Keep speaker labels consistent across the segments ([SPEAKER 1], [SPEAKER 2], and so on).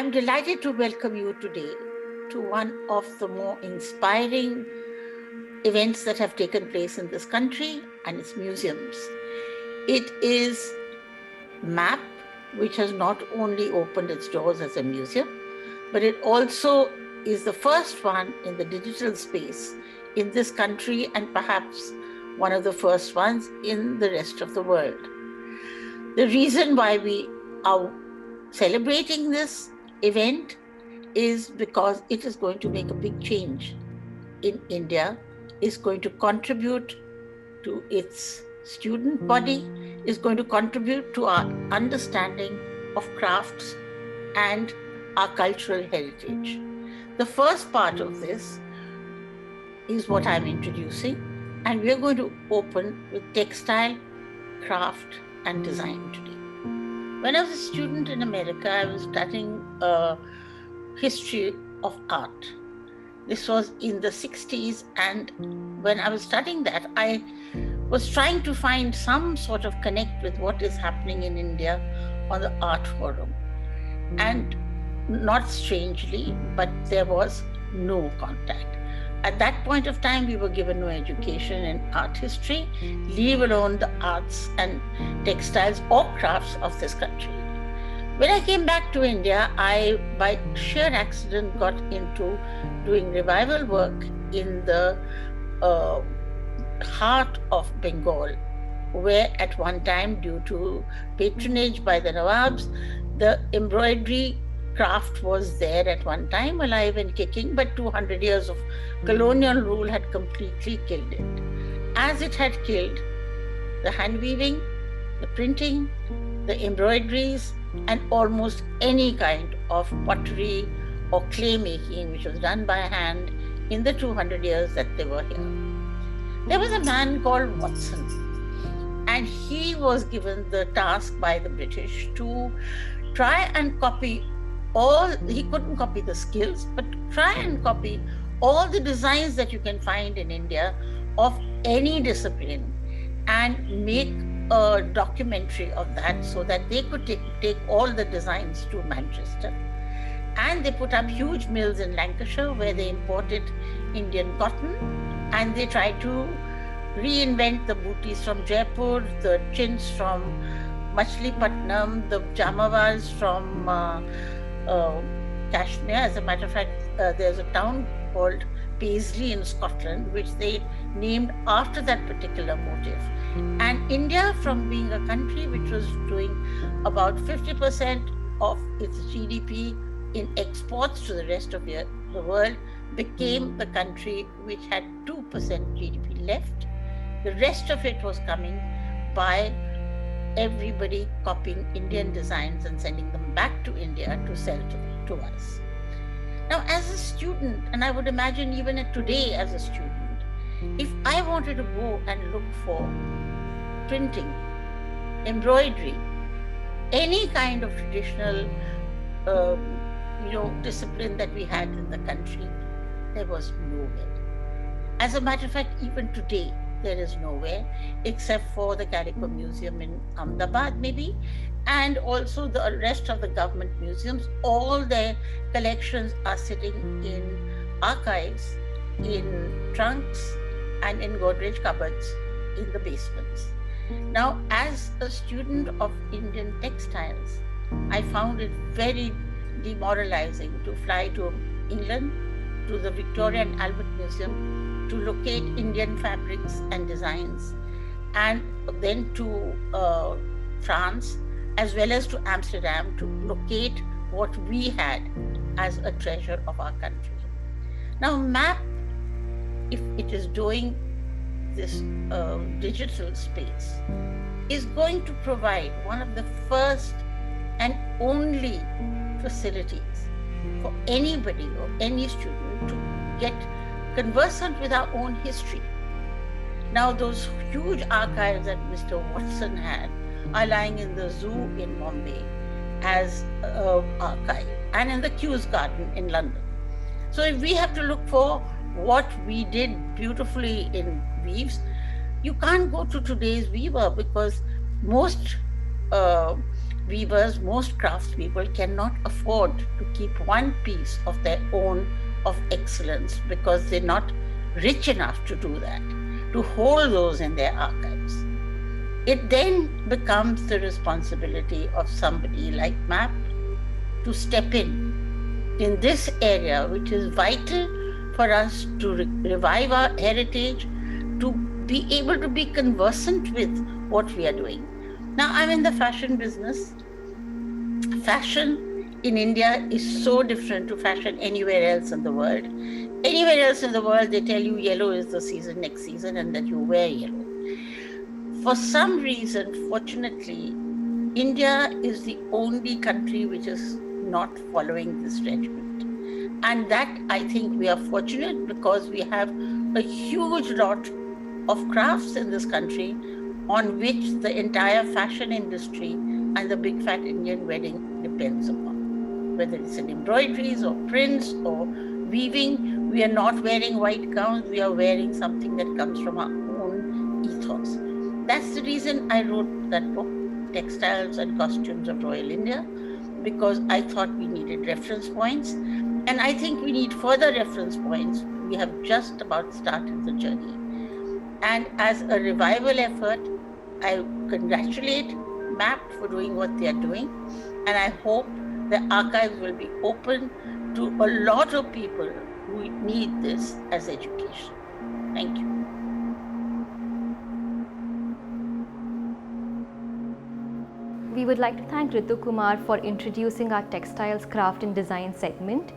[SPEAKER 1] I'm delighted to welcome you today to one of the more inspiring events that have taken place in this country and its museums. It is MAP, which has not only opened its doors as a museum, but it also is the first one in the digital space in this country and perhaps one of the first ones in the rest of the world. The reason why we are celebrating this event is because it is going to make a big change in India, is going to contribute to its student body, is going to contribute to our understanding of crafts and our cultural heritage. The first part of this is what I'm introducing, and we're going to open with textile, craft, and design today. When I was a student in America, I was studying history of art. This was in the 60s, and when I was studying that, I was trying to find some sort of connect with what is happening in India on the art forum. And not strangely, but there was no contact. At that point of time, we were given no education in art history, leave alone the arts and textiles or crafts of this country. When I came back to India, I, by sheer accident, got into doing revival work in the heart of Bengal, where at one time, due to patronage by the Nawabs, the embroidery craft was there at one time, alive and kicking, but 200 years of colonial rule had completely killed it. As it had killed the hand weaving, the printing, the embroideries, and almost any kind of pottery or clay making, which was done by hand in the 200 years that they were here. There was a man called Watson, and he was given the task by the British to try and copy he couldn't copy the skills, but try and copy all the designs that you can find in India of any discipline and make a documentary of that so that they could take all the designs to Manchester. And they put up huge mills in Lancashire where they imported Indian cotton, and they tried to reinvent the booties from Jaipur, the chins from Machilipatnam, the jamavas from Kashmir. As a matter of fact, there's a town called Paisley in Scotland, which they named after that particular motif. And India, from being a country which was doing about 50% of its GDP in exports to the rest of the world, became the country which had 2% GDP left. The rest of it was coming by everybody copying Indian designs and sending them back to India to sell to us. Now, as a student, and I would imagine even today as a student, if I wanted to go and look for printing, embroidery, any kind of traditional discipline that we had in the country, there was nowhere. As a matter of fact, even today, there is nowhere except for the Calico Museum in Ahmedabad, maybe, and also the rest of the government museums. All their collections are sitting in archives, in trunks, and in Godrej cupboards in the basements. Now, as a student of Indian textiles, I found it very demoralizing to fly to England, to the Victoria and Albert Museum, to locate Indian fabrics and designs, and then to France, as well as to Amsterdam, to locate what we had as a treasure of our country. Now, MAP, if it is doing this digital space, is going to provide one of the first and only facilities for anybody or any student to get conversant with our own history. Now, those huge archives that Mr. Watson had are lying in the zoo in Bombay as an archive, and in the Kews Garden in London. So if we have to look for what we did beautifully in weaves, you can't go to today's weaver because most weavers, most craftspeople cannot afford to keep one piece of their own of excellence because they're not rich enough to do that, to hold those in their archives. It then becomes the responsibility of somebody like MAP to step in this area, which is vital for us to revive our heritage, to be able to be conversant with what we are doing. Now, I'm in the fashion business. Fashion in India is so different to fashion anywhere else in the world. Anywhere else in the world, they tell you yellow is the season next season and that you wear yellow. For some reason, fortunately, India is the only country which is not following this regiment. And that, I think, we are fortunate because we have a huge lot of crafts in this country on which the entire fashion industry and the big fat Indian wedding depends upon. Whether it's in embroideries or prints or weaving, we are not wearing white gowns, we are wearing something that comes from our own ethos. That's the reason I wrote that book, Textiles and Costumes of Royal India, because I thought we needed reference points. And I think we need further reference points. We have just about started the journey. And as a revival effort, I congratulate MAP for doing what they are doing. And I hope the archives will be open to a lot of people who need this as education. Thank you.
[SPEAKER 2] We would like to thank Ritu Kumar for introducing our Textiles Craft and Design segment.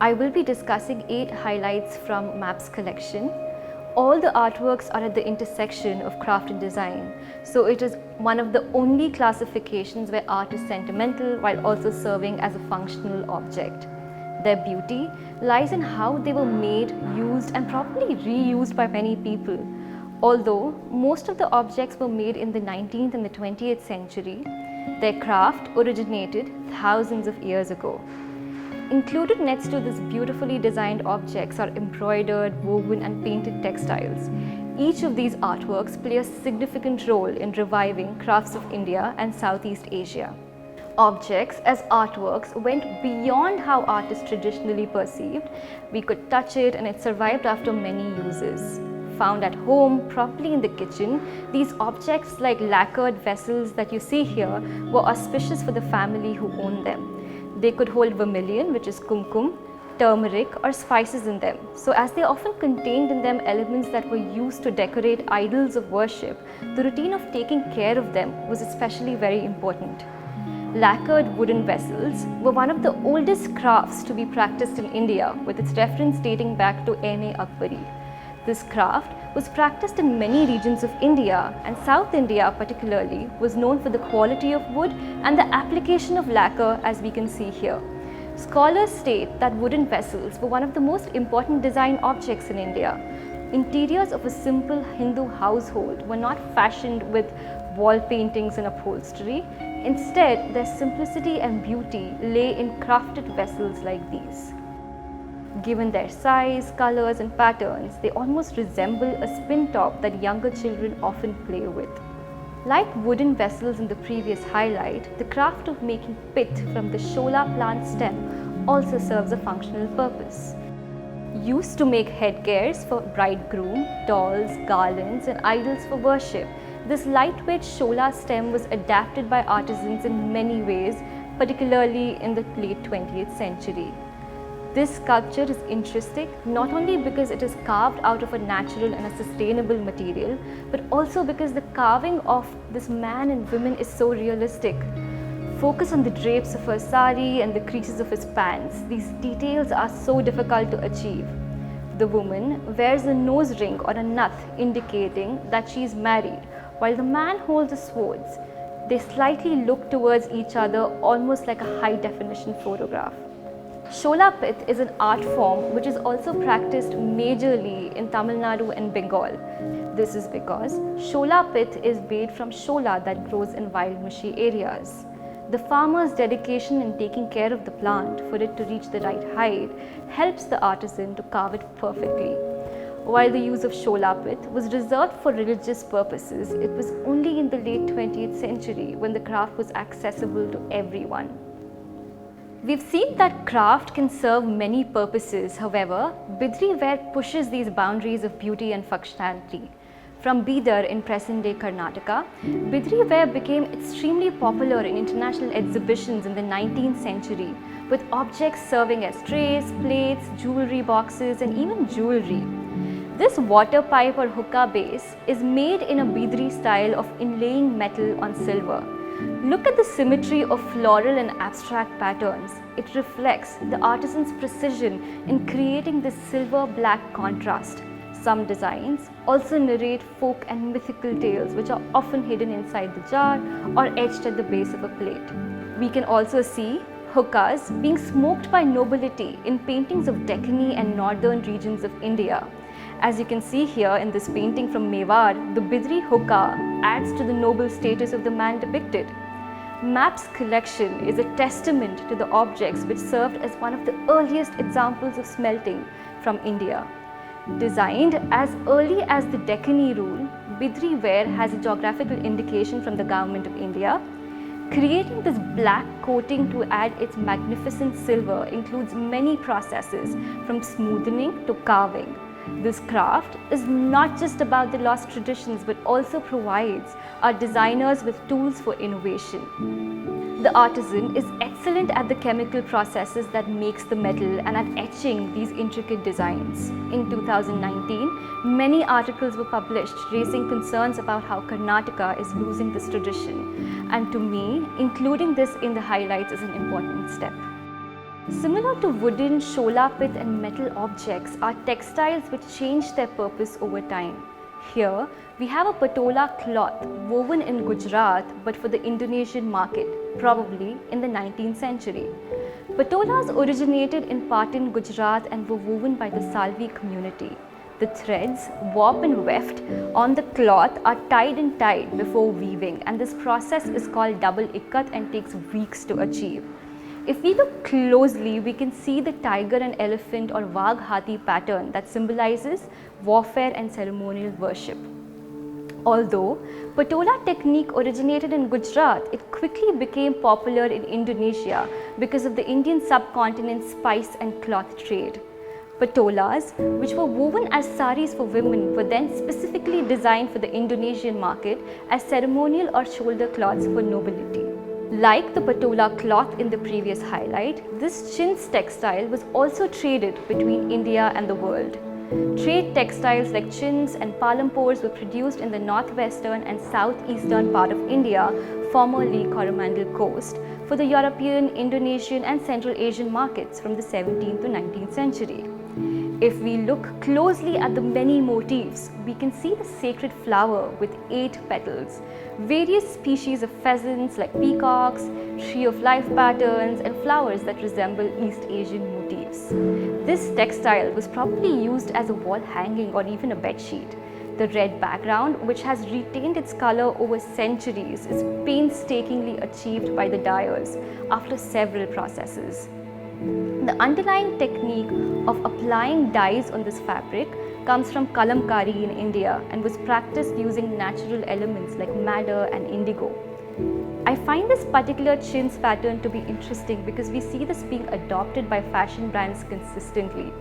[SPEAKER 2] I will be discussing 8 highlights from MAP's collection. All the artworks are at the intersection of craft and design, so it is one of the only classifications where art is sentimental while also serving as a functional object. Their beauty lies in how they were made, used and probably reused by many people. Although most of the objects were made in the 19th and the 20th century, their craft originated thousands of years ago. Included next to these beautifully designed objects are embroidered, woven and painted textiles. Each of these artworks play a significant role in reviving crafts of India and Southeast Asia. Objects as artworks went beyond how art is traditionally perceived. We could touch it and it survived after many uses. Found at home, probably in the kitchen, these objects like lacquered vessels that you see here were auspicious for the family who owned them. They could hold vermilion, which is kumkum, turmeric or spices in them. So as they often contained in them elements that were used to decorate idols of worship, the routine of taking care of them was especially very important. Lacquered wooden vessels were one of the oldest crafts to be practiced in India, with its reference dating back to Aine Akbari. This craft was practiced in many regions of India, and South India particularly was known for the quality of wood and the application of lacquer, as we can see here. Scholars state that wooden vessels were one of the most important design objects in India. Interiors of a simple Hindu household were not fashioned with wall paintings and upholstery. Instead, their simplicity and beauty lay in crafted vessels like these. Given their size, colors and patterns, they almost resemble a spin top that younger children often play with. Like wooden vessels in the previous highlight, the craft of making pith from the shola plant stem also serves a functional purpose. Used to make headgears for bridegroom, dolls, garlands and idols for worship, this lightweight shola stem was adapted by artisans in many ways, particularly in the late 20th century. This sculpture is interesting not only because it is carved out of a natural and a sustainable material, but also because the carving of this man and women is so realistic. Focus on the drapes of her sari and the creases of his pants. These details are so difficult to achieve. The woman wears a nose ring or a nath indicating that she is married, while the man holds the swords. They slightly look towards each other, almost like a high-definition photograph. Shola pith is an art form which is also practiced majorly in Tamil Nadu and Bengal. This is because shola pith is made from shola that grows in wild mushy areas. The farmer's dedication in taking care of the plant for it to reach the right height helps the artisan to carve it perfectly. While the use of shola pith was reserved for religious purposes, it was only in the late 20th century when the craft was accessible to everyone. We've seen that craft can serve many purposes. However, Bidri ware pushes these boundaries of beauty and functionality. From Bidar in present-day Karnataka, Bidri ware became extremely popular in international exhibitions in the 19th century, with objects serving as trays, plates, jewelry boxes, and even jewelry. This water pipe or hookah base is made in a Bidri style of inlaying metal on silver. Look at the symmetry of floral and abstract patterns. It reflects the artisan's precision in creating this silver-black contrast. Some designs also narrate folk and mythical tales which are often hidden inside the jar or etched at the base of a plate. We can also see hookahs being smoked by nobility in paintings of Deccani and northern regions of India. As you can see here in this painting from Mewar, the Bidri hookah adds to the noble status of the man depicted. Map's collection is a testament to the objects which served as one of the earliest examples of smelting from India. Designed as early as the Deccani rule, Bidri ware has a geographical indication from the Government of India. Creating this black coating to add its magnificent silver includes many processes from smoothing to carving. This craft is not just about the lost traditions but also provides our designers with tools for innovation. The artisan is excellent at the chemical processes that makes the metal and at etching these intricate designs. In 2019, many articles were published raising concerns about how Karnataka is losing this tradition, and to me, including this in the highlights is an important step. Similar to wooden, shola pith and metal objects are textiles which change their purpose over time. Here, we have a Patola cloth woven in Gujarat but for the Indonesian market, probably in the 19th century. Patolas originated in Patan, Gujarat and were woven by the Salvi community. The threads, warp and weft on the cloth are tied and tied before weaving, and this process is called double ikat and takes weeks to achieve. If we look closely, we can see the tiger and elephant or Vagh Hathi pattern that symbolizes warfare and ceremonial worship. Although Patola technique originated in Gujarat, it quickly became popular in Indonesia because of the Indian subcontinent spice and cloth trade. Patolas, which were woven as saris for women, were then specifically designed for the Indonesian market as ceremonial or shoulder cloths for nobility. Like the Patola cloth in the previous highlight, this chintz textile was also traded between India and the world. Trade textiles like chintz and palampors were produced in the northwestern and southeastern part of India, formerly Coromandel Coast, for the European, Indonesian and Central Asian markets from the 17th to 19th century. If we look closely at the many motifs, we can see the sacred flower with 8 petals, various species of pheasants like peacocks, tree of life patterns and flowers that resemble East Asian motifs. This textile was probably used as a wall hanging or even a bedsheet. The red background, which has retained its color over centuries, is painstakingly achieved by the dyers after several processes. The underlying technique of applying dyes on this fabric comes from kalamkari in India and was practiced using natural elements like madder and indigo. I find this particular chintz pattern to be interesting because we see this being adopted by fashion brands consistently.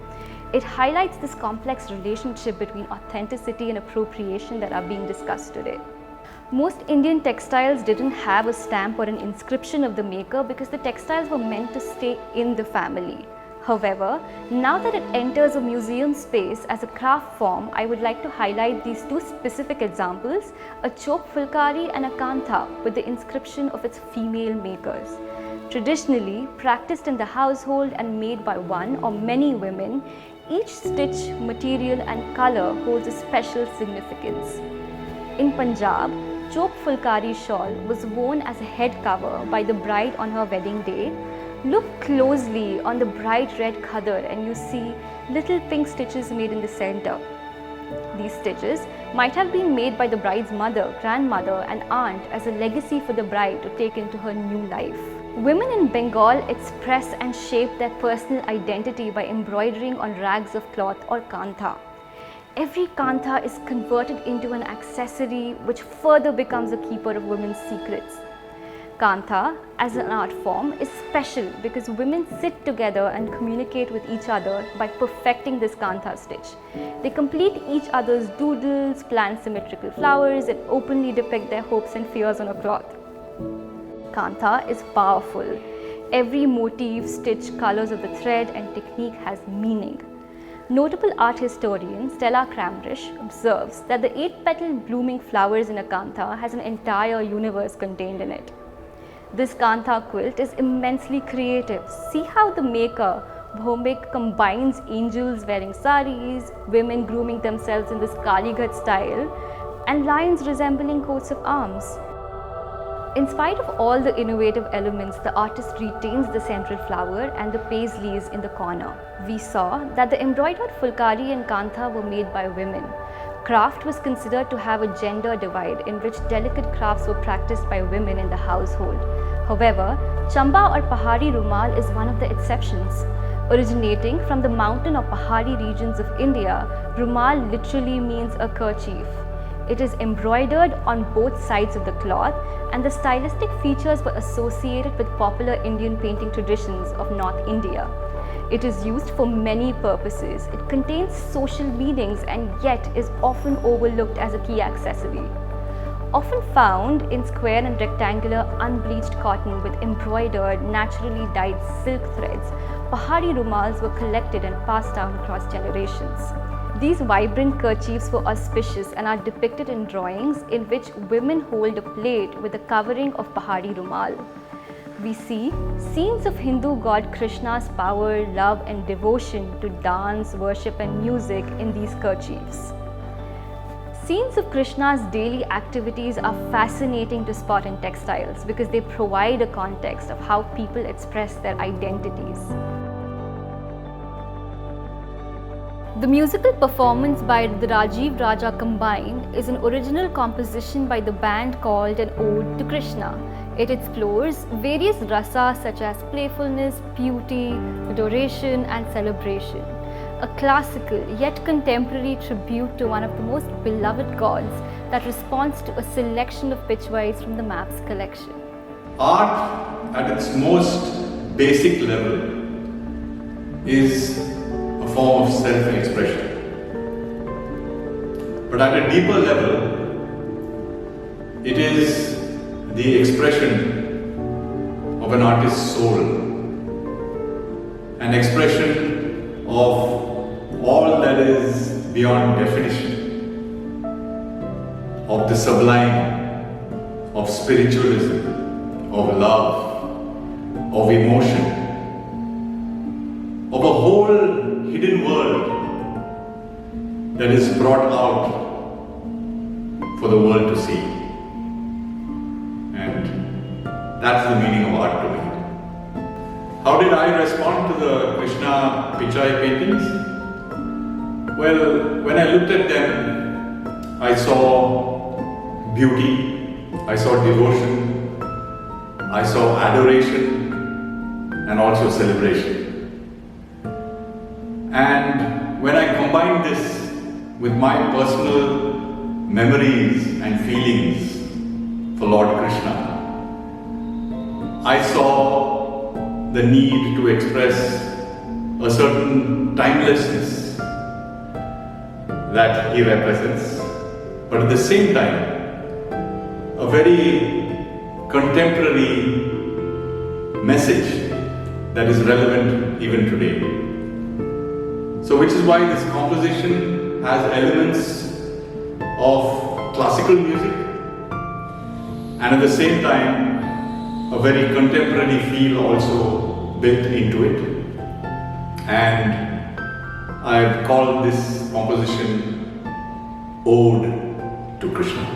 [SPEAKER 2] It highlights this complex relationship between authenticity and appropriation that are being discussed today. Most Indian textiles didn't have a stamp or an inscription of the maker because the textiles were meant to stay in the family. However, now that it enters a museum space as a craft form, I would like to highlight these 2 specific examples, a chop fulkari and a kantha with the inscription of its female makers. Traditionally practiced in the household and made by one or many women, each stitch, material and color holds a special significance. In Punjab, chop fulkari shawl was worn as a head cover by the bride on her wedding day. Look closely on the bright red khadar and you see little pink stitches made in the center. These stitches might have been made by the bride's mother, grandmother and aunt as a legacy for the bride to take into her new life. Women in Bengal express and shape their personal identity by embroidering on rags of cloth or kantha. Every kantha is converted into an accessory which further becomes a keeper of women's secrets. Kantha as an art form is special because women sit together and communicate with each other by perfecting this Kantha stitch. They complete each other's doodles, plan symmetrical flowers, and openly depict their hopes and fears on a cloth. Kantha is powerful. Every motif, stitch, colors of the thread, and technique has meaning. Notable art historian Stella Kramrisch observes that the 8-petal blooming flowers in a Kantha has an entire universe contained in it. This Kantha quilt is immensely creative. See how the maker, Bhomik, combines angels wearing saris, women grooming themselves in this Kalighat style, and lions resembling coats of arms. In spite of all the innovative elements, the artist retains the central flower and the paisleys in the corner. We saw that the embroidered fulkari and Kantha were made by women. Craft was considered to have a gender divide in which delicate crafts were practiced by women in the household. However, Chamba or Pahari Rumal is one of the exceptions. Originating from the mountain or Pahari regions of India, Rumal literally means a kerchief. It is embroidered on both sides of the cloth, and the stylistic features were associated with popular Indian painting traditions of North India. It is used for many purposes. It contains social meanings and yet is often overlooked as a key accessory. Often found in square and rectangular unbleached cotton with embroidered, naturally dyed silk threads, Pahari Rumals were collected and passed down across generations. These vibrant kerchiefs were auspicious and are depicted in drawings in which women hold a plate with the covering of Pahari Rumal. We see scenes of Hindu god Krishna's power, love, and devotion to dance, worship, and music in these kerchiefs. Scenes of Krishna's daily activities are fascinating to spot in textiles because they provide a context of how people express their identities. The musical performance by the Rajeev Raja Combine is an original composition by the band called An Ode to Krishna. It explores various rasas such as playfulness, beauty, adoration, and celebration. A classical yet contemporary tribute to one of the most beloved gods that responds to a selection of Pichwais from the Maps collection.
[SPEAKER 3] Art at its most basic level is a form of self-expression. But at a deeper level, it is the expression of an artist's soul, an expression of all that is beyond definition, of the sublime, of spiritualism, of love, of emotion, of a whole hidden world that is brought out for the world to see. And that's the meaning of art to me. How did I respond to the Krishna Pichwais paintings? Well, when I looked at them, I saw beauty, I saw devotion, I saw adoration, and also celebration. And when I combined this with my personal memories and feelings for Lord Krishna, I saw the need to express a certain timelessness that he represents, but at the same time, a very contemporary message that is relevant even today. So which is why this composition has elements of classical music and at the same time a very contemporary feel also built into it. And I've called this composition Ode to Krishna.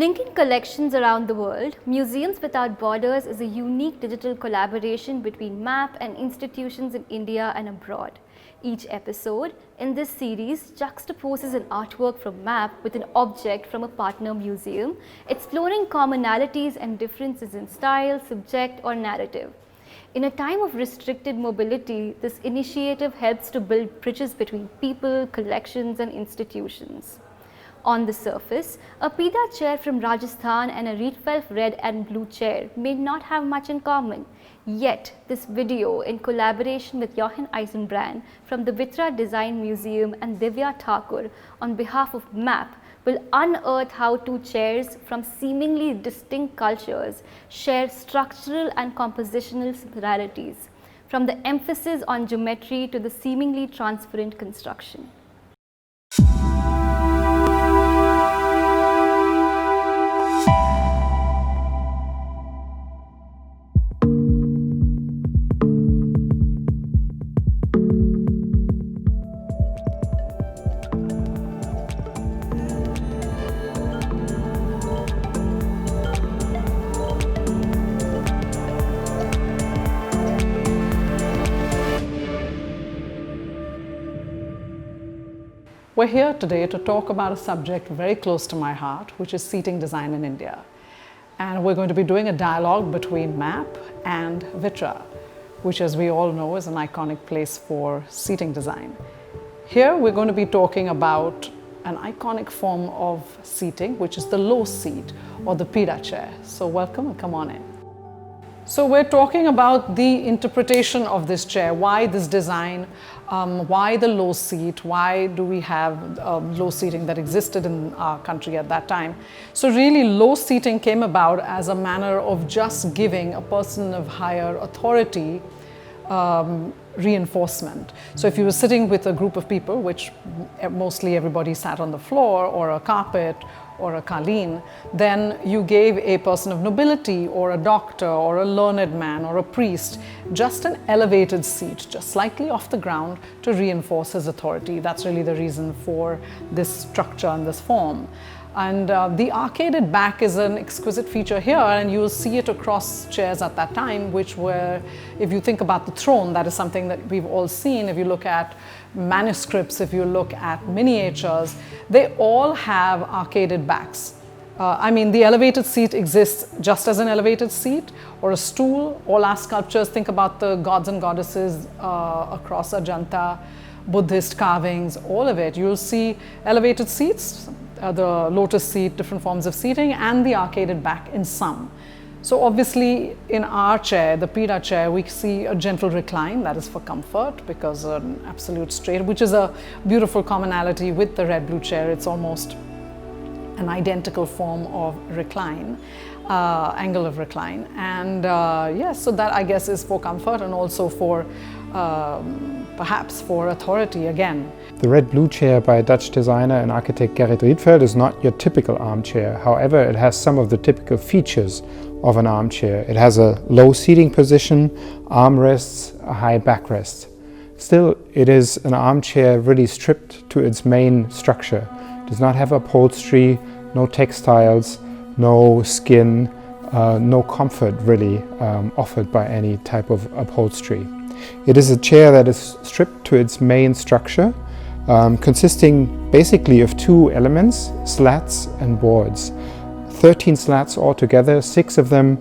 [SPEAKER 2] Linking collections around the world, Museums Without Borders is a unique digital collaboration between MAP and institutions in India and abroad. Each episode in this series juxtaposes an artwork from MAP with an object from a partner museum, exploring commonalities and differences in style, subject, or narrative. In a time of restricted mobility, this initiative helps to build bridges between people, collections, and institutions. On the surface, a Pita chair from Rajasthan and a Rietveld red and blue chair may not have much in common. Yet, this video, in collaboration with Jochen Eisenbrand from the Vitra Design Museum and Divya Thakur on behalf of MAP, will unearth how two chairs from seemingly distinct cultures share structural and compositional similarities, from the emphasis on geometry to the seemingly transparent construction.
[SPEAKER 4] We're here today to talk about a subject very close to my heart, which is seating design in India. And we're going to be doing a dialogue between MAP and Vitra, which, as we all know, is an iconic place for seating design. Here we're going to be talking about an iconic form of seating, which is the low seat or the Pita chair. So welcome and come on in. So we're talking about the interpretation of this chair, why this design, why the low seat, why do we have low seating that existed in our country at that time. So really low seating came about as a manner of just giving a person of higher authority reinforcement. So if you were sitting with a group of people, which mostly everybody sat on the floor or a carpet or a qaleen, then you gave a person of nobility or a doctor or a learned man or a priest just an elevated seat, just slightly off the ground, to reinforce his authority. That's really the reason for this structure and this form. And the arcaded back is an exquisite feature here, and you'll see it across chairs at that time, which were, if you think about the throne, that is something that we've all seen. If you look at manuscripts, if you look at miniatures, they all have arcaded backs. I mean, the elevated seat exists just as an elevated seat or a stool. All our sculptures, think about the gods and goddesses across Ajanta, Buddhist carvings, all of it. You'll see elevated seats, the lotus seat, different forms of seating, and the arcaded back in some. So obviously in our chair, the Pita chair, we see a gentle recline, that is for comfort, because an absolute straight, which is a beautiful commonality with the red-blue chair. It's almost an identical form of recline, angle of recline. And yes, so that I guess is for comfort and also for perhaps for authority again.
[SPEAKER 5] The red-blue chair by Dutch designer and architect Gerrit Rietveld is not your typical armchair. However, it has some of the typical features of an armchair. It has a low seating position, armrests, a high backrest. Still, it is an armchair really stripped to its main structure. It does not have upholstery, no textiles, no skin, no comfort really offered by any type of upholstery. It is a chair that is stripped to its main structure, consisting basically of two elements, slats and boards. 13 slats altogether, 6 of them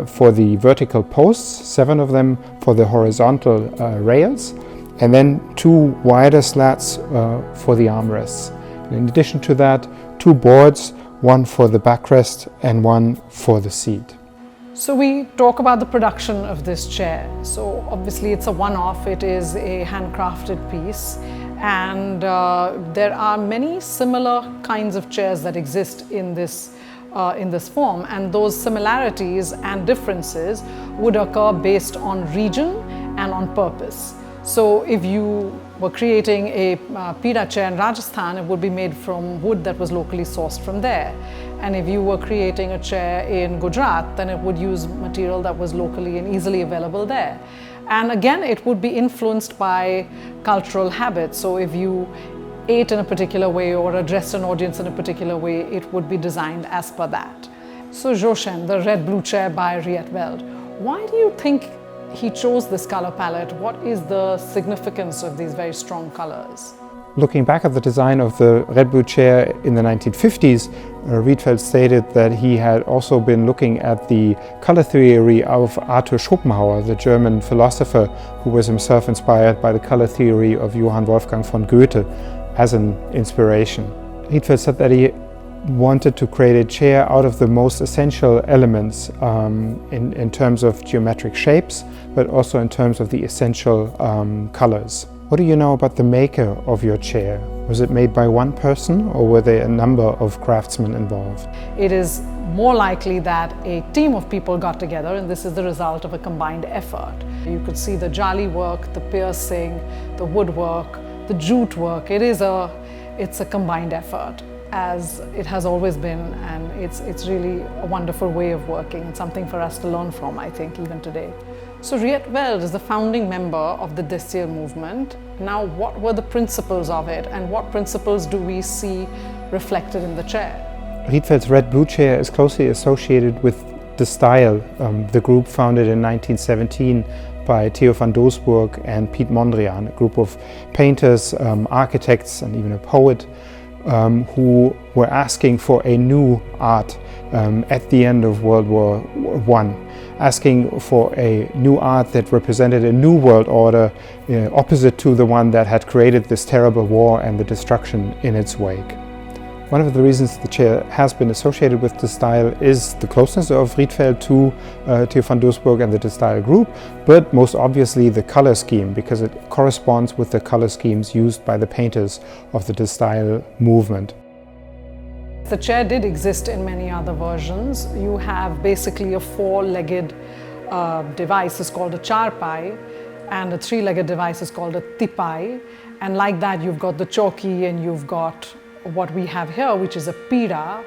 [SPEAKER 5] for the vertical posts, 7 of them for the horizontal rails, and then 2 wider slats for the armrests. In addition to that, 2 boards, 1 for the backrest and 1 for the seat.
[SPEAKER 4] So we talk about the production of this chair. So obviously it's a one-off, it is a handcrafted piece, and there are many similar kinds of chairs that exist in this form, and those similarities and differences would occur based on region and on purpose. So if you were creating a Pita chair in Rajasthan, it would be made from wood that was locally sourced from there. And if you were creating a chair in Gujarat, then it would use material that was locally and easily available there. And again, it would be influenced by cultural habits. So if you ate in a particular way or addressed an audience in a particular way, it would be designed as per that. So Joshen, the red blue chair by Riet Veld, why do you think he chose this color palette? What is the significance of these very strong colors?
[SPEAKER 5] Looking back at the design of the red blue chair in the 1950s, Rietveld stated that he had also been looking at the color theory of Arthur Schopenhauer, the German philosopher who was himself inspired by the color theory of Johann Wolfgang von Goethe as an inspiration. Rietveld said that he wanted to create a chair out of the most essential elements in terms of geometric shapes, but also in terms of the essential colors. What do you know about the maker of your chair? Was it made by one person or were there a number of craftsmen involved?
[SPEAKER 4] It is more likely that a team of people got together, and this is the result of a combined effort. You could see the jali work, the piercing, the woodwork, the jute work. It's a combined effort, as it has always been, and it's really a wonderful way of working. It's something for us to learn from, I think, even today. So Riet Veld is the founding member of the Desir movement. Now, what were the principles of it, and what principles do we see reflected in the chair?
[SPEAKER 5] Rietveld's red blue chair is closely associated with Textile, the group founded in 1917 by Theo van Doesburg and Piet Mondrian, a group of painters, architects, and even a poet who were asking for a new art at the end of World War I, asking for a new art that represented a new world order opposite to the one that had created this terrible war and the destruction in its wake. One of the reasons the chair has been associated with Textile is the closeness of Rietveld to Theo van Doesburg and the Textile group, but most obviously the color scheme, because it corresponds with the color schemes used by the painters of the Textile movement.
[SPEAKER 4] The chair did exist in many other versions. You have basically a four-legged device is called a charpai, and a three-legged device is called a tipai. And like that, you've got the choki, and you've got what we have here, which is a pira,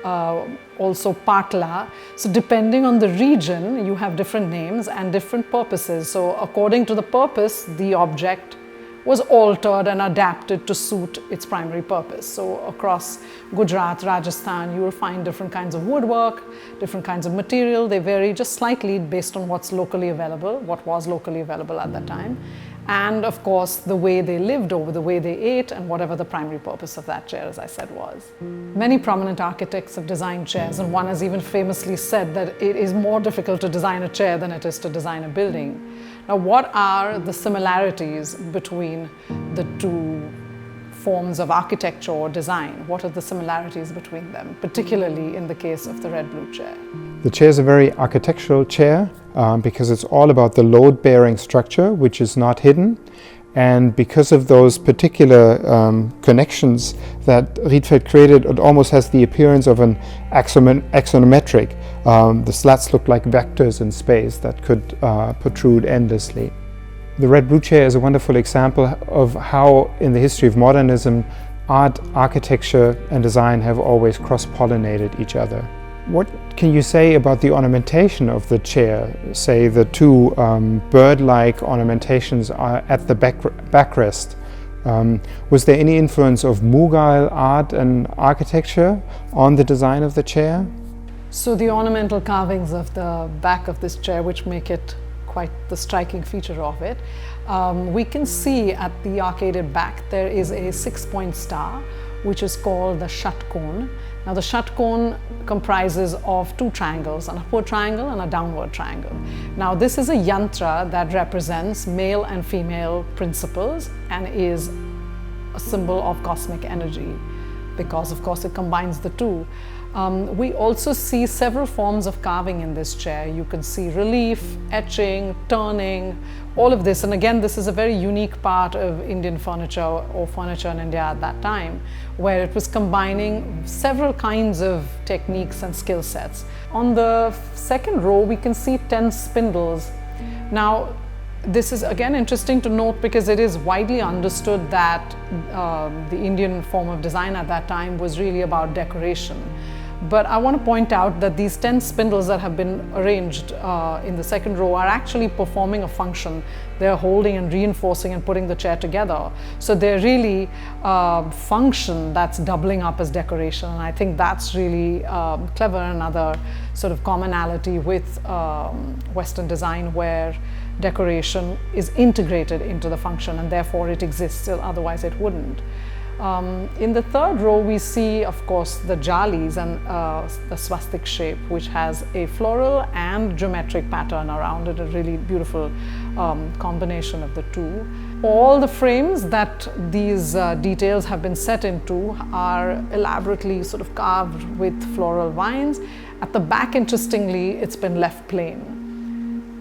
[SPEAKER 4] also patla. So depending on the region, you have different names and different purposes. So according to the purpose, the object was altered and adapted to suit its primary purpose. So across Gujarat, Rajasthan, you will find different kinds of woodwork, different kinds of material. They vary just slightly based on what's locally available, what was locally available at that time. And of course, the way they lived or the way they ate, and whatever the primary purpose of that chair, as I said, was. Many prominent architects have designed chairs, and one has even famously said that it is more difficult to design a chair than it is to design a building. Now, what are the similarities between the two forms of architecture or design? What are the similarities between them, particularly in the case of the red blue chair?
[SPEAKER 5] The chair is a very architectural chair because it's all about the load-bearing structure, which is not hidden. And because of those particular connections that Rietveld created, it almost has the appearance of an axonometric. The slats look like vectors in space that could protrude endlessly. The red blue chair is a wonderful example of how, in the history of modernism, art, architecture, and design have always cross-pollinated each other. What can you say about the ornamentation of the chair? Say the two bird-like ornamentations are at the backrest. Was there any influence of Mughal art and architecture on the design of the chair?
[SPEAKER 4] So the ornamental carvings of the back of this chair, which make it quite the striking feature of it, we can see at the arcaded back there is a 6-point star, which is called the Shatcone. Now the Shatcone comprises of two triangles, an upward triangle and a downward triangle. Now this is a yantra that represents male and female principles and is a symbol of cosmic energy because, of course, it combines the two. We also see several forms of carving in this chair. You can see relief, etching, turning, all of this. And again, this is a very unique part of Indian furniture or furniture in India at that time, where it was combining several kinds of techniques and skill sets. On the second row, we can see 10 spindles. Now, this is again interesting to note because it is widely understood that the Indian form of design at that time was really about decoration. But I want to point out that these 10 spindles that have been arranged in the second row are actually performing a function. They're holding and reinforcing and putting the chair together. So they're really function that's doubling up as decoration. And I think that's really clever, another sort of commonality with Western design, where decoration is integrated into the function and therefore it exists, otherwise it wouldn't. In the third row, we see, of course, the jalis and the swastik shape, which has a floral and geometric pattern around it, a really beautiful combination of the two. All the frames that these details have been set into are elaborately sort of carved with floral vines. At the back, interestingly, it's been left plain.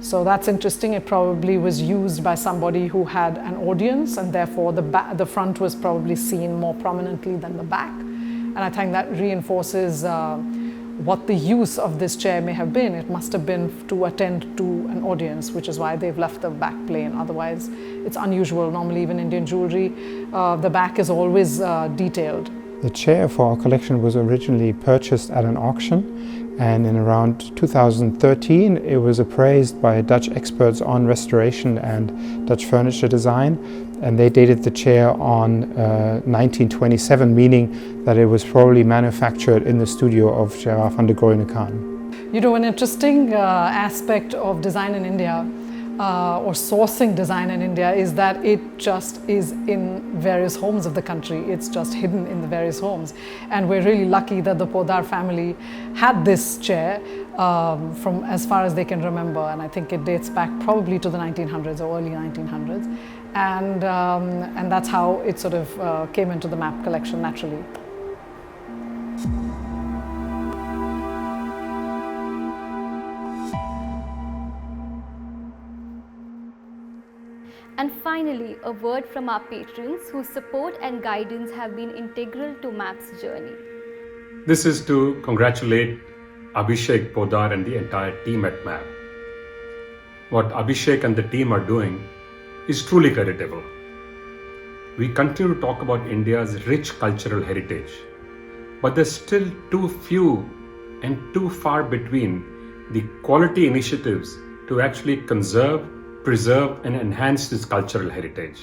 [SPEAKER 4] So that's interesting. It probably was used by somebody who had an audience, and therefore the front was probably seen more prominently than the back. And I think that reinforces what the use of this chair may have been. It must have been to attend to an audience, which is why they've left the back plain. Otherwise, it's unusual. Normally, even Indian jewelry, the back is always detailed.
[SPEAKER 5] The chair for our collection was originally purchased at an auction, and in around 2013 it was appraised by Dutch experts on restoration and Dutch furniture design, and they dated the chair on 1927, meaning that it was probably manufactured in the studio of Gerard van der Groene-Kaan.
[SPEAKER 4] You know, an interesting aspect of design in India, or sourcing design in India, is that it just is in various homes of the country. It's just hidden in the various homes. And we're really lucky that the Podar family had this chair from as far as they can remember. And I think it dates back probably to the 1900s or early 1900s. And that's how it sort of came into the map collection naturally.
[SPEAKER 2] And finally, a word from our patrons whose support and guidance have been integral to MAP's journey.
[SPEAKER 6] This is to congratulate Abhishek, Podar and the entire team at MAP. What Abhishek and the team are doing is truly creditable. We continue to talk about India's rich cultural heritage, but there's still too few and too far between the quality initiatives to actually conserve, preserve and enhance this cultural heritage.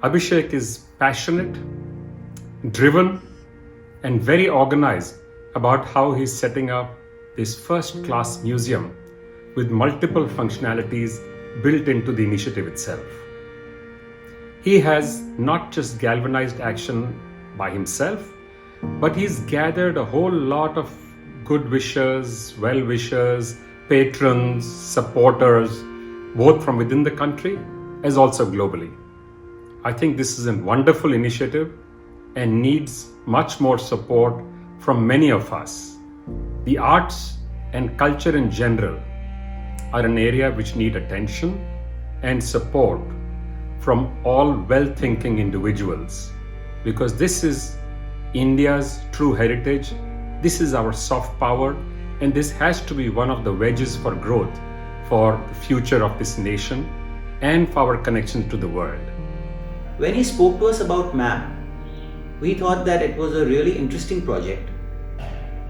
[SPEAKER 6] Abhishek is passionate, driven and very organized about how he's setting up this first-class museum with multiple functionalities built into the initiative itself. He has not just galvanized action by himself, but he's gathered a whole lot of good wishers, well-wishers, patrons, supporters, both from within the country as also globally. I think this is a wonderful initiative and needs much more support from many of us. The arts and culture in general are an area which need attention and support from all well-thinking individuals, because this is India's true heritage, this is our soft power, and this has to be one of the wedges for growth for the future of this nation and for our connection to the world.
[SPEAKER 7] When he spoke to us about MAP, we thought that it was a really interesting project.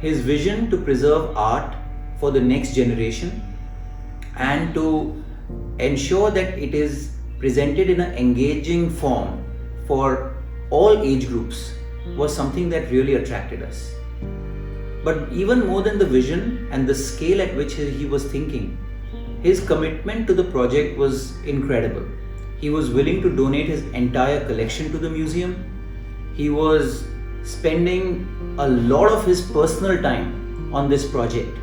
[SPEAKER 7] His vision to preserve art for the next generation and to ensure that it is presented in an engaging form for all age groups was something that really attracted us. But even more than the vision and the scale at which he was thinking, his commitment to the project was incredible. He was willing to donate his entire collection to the museum. He was spending a lot of his personal time on this project,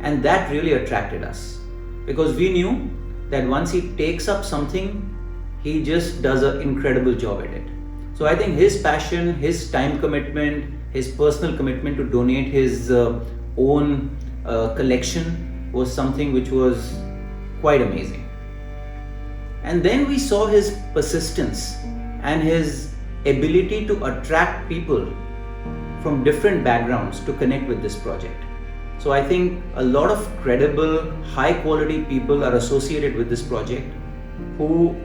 [SPEAKER 7] and that really attracted us because we knew that once he takes up something, he just does an incredible job at it. So I think his passion, his time commitment, his personal commitment to donate his own collection was something which was quite amazing. And then we saw his persistence and his ability to attract people from different backgrounds to connect with this project. So I think a lot of credible, high quality people are associated with this project who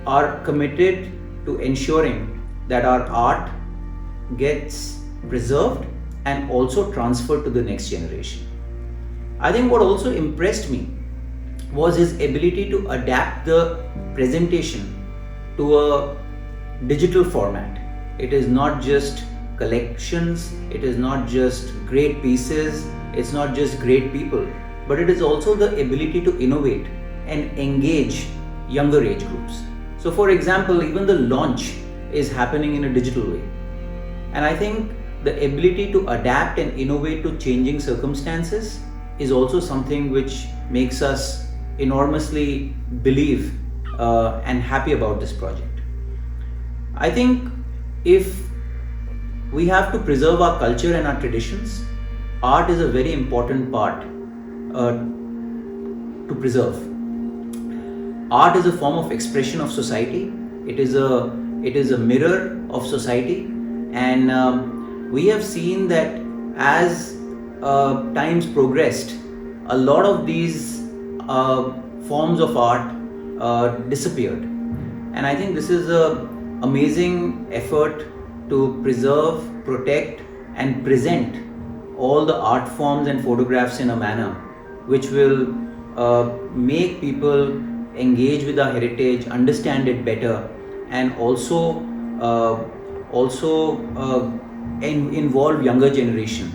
[SPEAKER 7] are committed to ensuring that our art gets preserved and also transferred to the next generation. I think what also impressed me was his ability to adapt the presentation to a digital format. It is not just collections, it is not just great pieces, it's not just great people, but it is also the ability to innovate and engage younger age groups. So for example, even the launch is happening in a digital way. And I think the ability to adapt and innovate to changing circumstances is also something which makes us enormously believe and happy about this project. I think if we have to preserve our culture and our traditions, art is a very important part to preserve. Art is a form of expression of society. It is a mirror of society, and we have seen that as times progressed, a lot of these forms of art disappeared. And I think this is an amazing effort to preserve, protect, and present all the art forms and photographs in a manner which will make people engage with our heritage, understand it better, and also involve younger generation